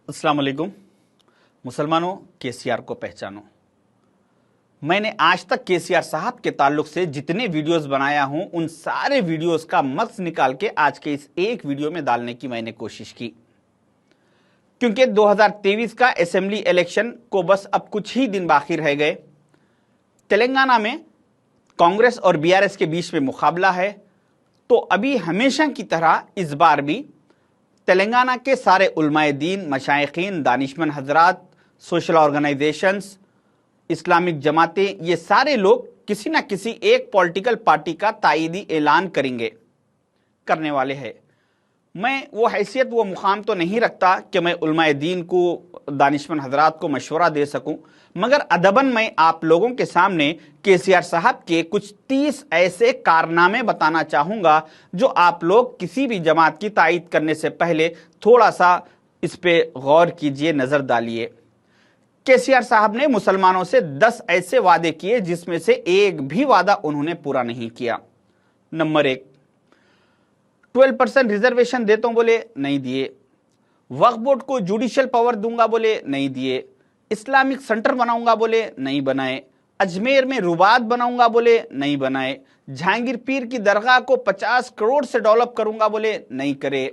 अस्सलाम वालेकुम। मुसलमानों, केसीआर को पहचानो। मैंने आज तक केसीआर साहब के ताल्लुक से जितने वीडियोस बनाया हूं उन सारे वीडियोस का मक्स निकाल के आज के इस एक वीडियो में डालने की मैंने कोशिश की, क्योंकि 2023 का असेंबली इलेक्शन को बस अब कुछ ही दिन बाकी रह गए। तेलंगाना में कांग्रेस और बीआरएस के बीच में मुकाबला है, तो अभी हमेशा की तरह इस बार भी तेलंगाना के सारे उलमाए दीन, मशाइखीन, दानिशमंद हजरात, सोशल ऑर्गेनाइजेशंस, इस्लामिक जमातें, ये सारे लोग किसी ना किसी एक पॉलिटिकल पार्टी का तायीदी ऐलान करने वाले हैं। मैं वो हैसियत, वो मुकाम तो नहीं रखता कि मैं उलमाए दीन को, दानिशमंद हजरात को मशवरा दे सकूं, मगर अदबन मैं आप लोगों के सामने केसीआर साहब के कुछ 30 ऐसे कारनामे बताना चाहूंगा जो आप लोग किसी भी जमात की तायीद करने से पहले थोड़ा सा इस पे गौर कीजिए, नजर डालिए। केसीआर साहब ने मुसलमानों से 10 ऐसे वादे किए जिसमें से एक भी वादा उन्होंने पूरा नहीं किया। नंबर 1, 12% रिजर्वेशन देता हूं बोले, नहीं दिए। वक्फ बोर्ड को जुडिशियल पावर दूंगा बोले, नहीं दिए। इस्लामिक सेंटर बनाऊंगा बोले, नहीं बनाए। अजमेर में रुबात बनाऊंगा बोले, नहीं बनाए। जहांगीर पीर की दरगाह को 50 करोड़ से डेवलप करूंगा बोले, नहीं करे।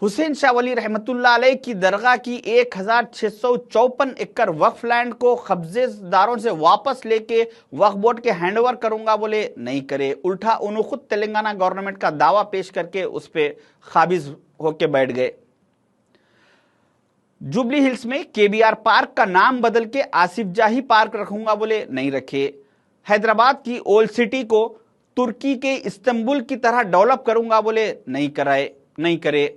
हुसैन शाह वली रहमतुल्लाह अलैह की दरगाह की 1654 एकड़ वक्फ लैंड को कब्जेदारों से वापस लेके वक्फ बोर्ड के हैंडओवर करूंगा बोले, नहीं करे। उल्टा उन्होंने खुद तेलंगाना गवर्नमेंट का दावा पेश करके उस पर काबिज होके बैठ गए। जुबली हिल्स में केबीआर पार्क का नाम बदल के आसिफ जाही पार्क रखूंगा बोले, नहीं रखे। हैदराबाद की ओल्ड सिटी को तुर्की के इस्तांबुल की तरह डेवलप करूंगा बोले, नहीं करे।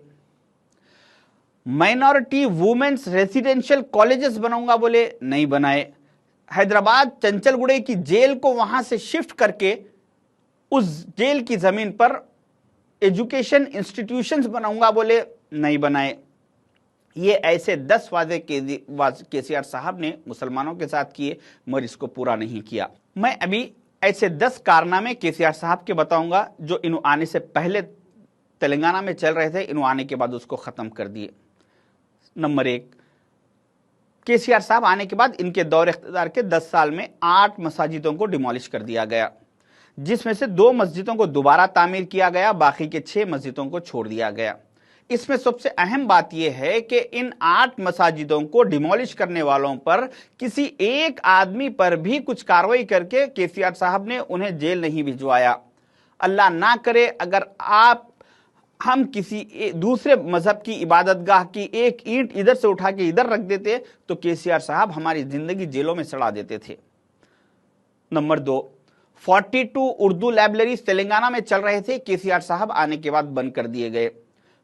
माइनॉरिटी वुमेन्स रेसिडेंशियल कॉलेजेस बनाऊंगा बोले, नहीं बनाए। हैदराबाद चंचलगुड़े की जेल को वहां से शिफ्ट करके उस जेल की जमीन पर एजुकेशन इंस्टीट्यूशंस बनाऊंगा बोले, नहीं बनाए। ये ऐसे 10 वादे केसीआर साहब ने मुसलमानों के साथ किए, मगर इसको पूरा नहीं किया। मैं अभी ऐसे 10 कारनामे केसीआर साहब के बताऊंगा जो इन्हों आने से पहले तेलंगाना में चल रहे थे, इन्हों आने के बाद उसको खत्म कर दिए। नंबर 1, केसीआर साहब आने के बाद इनके दौर इख्तियार के 10 साल में 8 मसाजिदों को डिमोलिश कर दिया गया, जिसमें से 2 मस्जिदों को दोबारा तामीर किया गया, बाकी के 6 मस्जिदों को छोड़ दिया गया। इसमें सबसे अहम बात यह है कि इन 8 मसाजिदों को डिमोलिश करने वालों पर किसी एक आदमी पर भी कुछ कार्रवाई करके केसीआर साहब ने उन्हें जेल नहीं भिजवाया। अल्लाह ना करे अगर हम किसी दूसरे मजहब की इबादतगाह की एक ईंट इधर से उठा के इधर रख देते तो केसीआर साहब हमारी जिंदगी जेलों में सड़ा देते थे। नंबर 2, 42 उर्दू लाइब्रेरीज तेलंगाना में चल रहे थे, केसीआर साहब आने के बाद बंद कर दिए गए।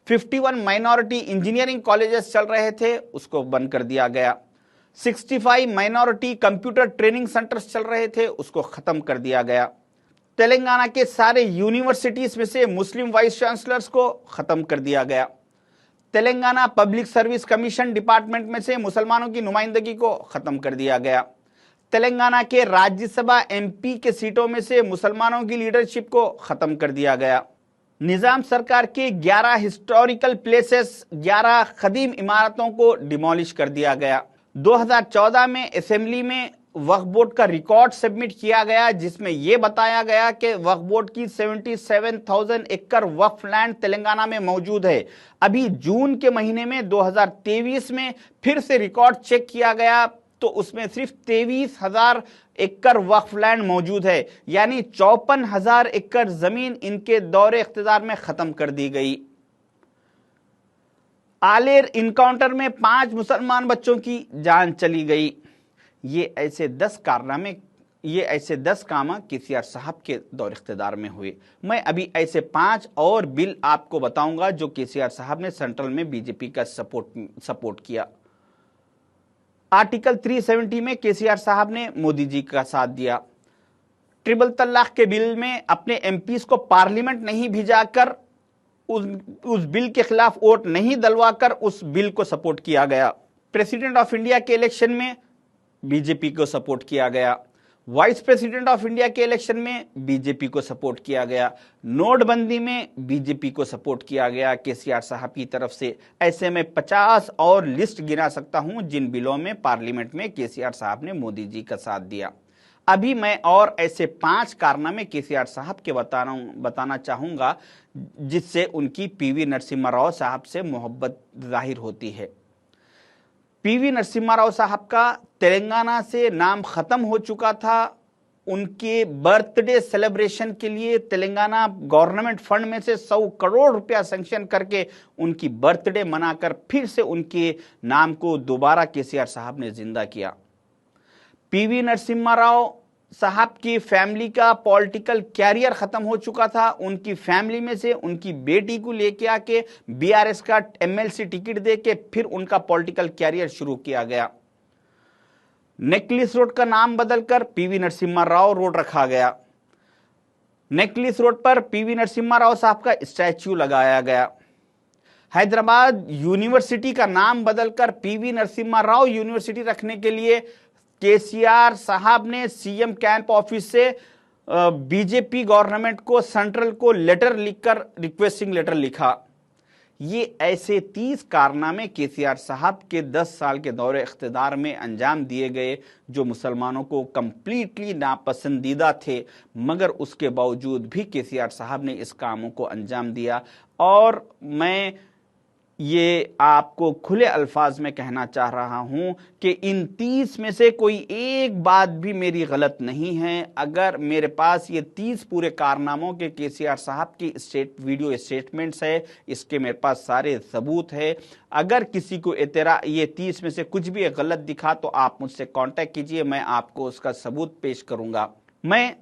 51 माइनॉरिटी इंजीनियरिंग कॉलेजेस चल रहे थे, उसको बंद कर दिया गया। 65 माइनॉरिटी कंप्यूटर ट्रेनिंग सेंटर्स चल रहे थे, उसको खत्म कर दिया गया। तेलंगाना के सारे यूनिवर्सिटीज में से मुस्लिम वाइस चांसलर्स को खत्म कर दिया गया। Telangana public service commission department में से मुसलमानों की नुमाइंदगी को खत्म कर दिया गया। तेलंगाना के राज्यसभा एमपी के सीटों में से मुसलमानों की लीडरशिप को खत्म कर दिया गया। निजाम सरकार के 11 हिस्टोरिकल प्लेसेस, 11 कदीम इमारतों को डिमोलिश कर दिया गया। 2014 में असेंबली में वक्फ बोर्ड का रिकॉर्ड सबमिट किया गया, जिसमें यह बताया गया कि वक्फ बोर्ड की 77,000 एकड़ वक्फ लैंड तेलंगाना में मौजूद है। अभी जून के महीने में 2023 में फिर से रिकॉर्ड चेक किया गया तो उसमें सिर्फ 23,000 एकड़ वक्फ लैंड मौजूद है, यानी 54,000 एकड़ जमीन इनके दौरे इख्तियार में खत्म कर दी गई। आलेर इनकाउंटर में 5 मुसलमान बच्चों की जान चली गई। ये ऐसे 10 काम केसीआर साहब के दौर इख्तियार में हुए। मैं अभी ऐसे 5 और बिल आपको बताऊंगा जो केसीआर साहब ने सेंट्रल में बीजेपी का सपोर्ट किया। आर्टिकल 370 में केसीआर साहब ने मोदी जी का साथ दिया। ट्रिपल तलाक के बिल में अपने एमपीज को पार्लियामेंट नहीं भिजाकर उस बिल के खिलाफ वोट नहीं दलवाकर उस बिल को सपोर्ट किया गया। प्रेसिडेंट ऑफ इंडिया के इलेक्शन में बीजेपी को सपोर्ट किया गया। वाइस प्रेसिडेंट ऑफ इंडिया के इलेक्शन में बीजेपी को सपोर्ट किया गया, नोटबंदी में बीजेपी को सपोर्ट किया गया केसीआर साहब की तरफ से। ऐसे में 50 और लिस्ट गिना सकता हूं जिन बिलों में पार्लियामेंट में केसीआर साहब ने मोदी जी का साथ दिया। अभी मैं और ऐसे 5 कारनामे केसीआर साहब के बताना चाहूंगा जिससे उनकी पीवी नरसिम्हा राव साहब से मोहब्बत जाहिर होती है। पीवी नरसिम्हा राव साहब का तेलंगाना से नाम खत्म हो चुका था। उनके बर्थडे सेलिब्रेशन के लिए तेलंगाना गवर्नमेंट फंड में से 100 करोड़ रुपया सैंक्शन करके उनकी बर्थडे मनाकर फिर से उनके नाम को दोबारा केसीआर साहब ने जिंदा किया। पीवी नरसिम्हा राव साहब की फैमिली का पॉलिटिकल कैरियर खत्म हो चुका था। उनकी फैमिली में से उनकी बेटी को लेके आके बीआरएस का एमएलसी टिकट देके फिर उनका पॉलिटिकल कैरियर शुरू किया गया। नेकलेस रोड का नाम बदलकर पीवी नरसिम्हा राव रोड रखा गया। नेकलेस रोड पर पीवी नरसिम्हा राव साहब का स्टैच्यू लगाया गया। हैदराबाद यूनिवर्सिटी का नाम बदलकर पीवी नरसिम्हा राव यूनिवर्सिटी रखने के लिए केसीआर साहब ने सीएम कैंप ऑफिस से बीजेपी गवर्नमेंट को, सेंट्रल को लेटर लिखकर रिक्वेस्टिंग लेटर लिखा। ये ऐसे 30 कारनामे केसीआर साहब के 10 साल के दौरे इख्तिदार में अंजाम दिए गए जो मुसलमानों को कंप्लीटली नापसंदीदा थे, मगर उसके बावजूद भी केसीआर साहब ने इस कामों को अंजाम दिया। और मैं ये आपको खुले अल्फाज में कहना चाह रहा हूं कि इन 30 में से कोई एक बात भी मेरी गलत नहीं है। अगर मेरे पास ये 30 पूरे कारनामों के केसीआर साहब की वीडियो स्टेटमेंट्स है, इसके मेरे पास सारे सबूत है। अगर किसी को ये 30 में से कुछ भी गलत दिखा तो आप मुझसे कांटेक्ट कीजिए, मैं आपको उसका सबूत पेश करूंगा। मैं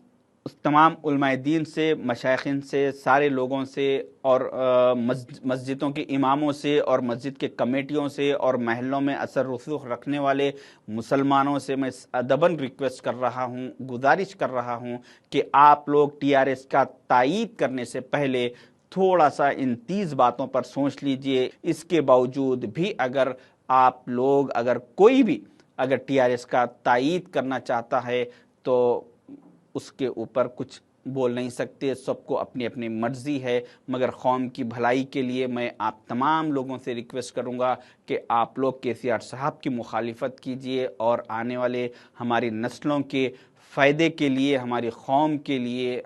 उस तमाम उलमाए दीन से, मशाइखिन से, सारे लोगों से और मस्जिदों के इमामों से और मस्जिद के कमेटियों से और महलों में असर रसूख रखने वाले मुसलमानों से मैं अदबन रिक्वेस्ट कर रहा हूँ, गुजारिश कर रहा हूँ कि आप लोग टीआरएस का तायीद करने से पहले थोड़ा सा इन 30 बातों पर सोच लीजिए। इसके बावजूद भी अगर कोई भी टीआरएस का तायीद करना चाहता है तो उसके ऊपर कुछ बोल नहीं सकते, सबको अपनी अपनी मर्जी है। मगर कौम की भलाई के लिए मैं आप तमाम लोगों से रिक्वेस्ट करूंगा कि आप लोग केसीआर साहब की मुखालिफत कीजिए और आने वाले हमारी नस्लों के फ़ायदे के लिए, हमारी कौम के लिए,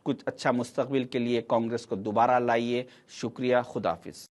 कुछ अच्छा मुस्तकबिल के लिए कांग्रेस को दोबारा लाइए। शुक्रिया, खुदाफिज।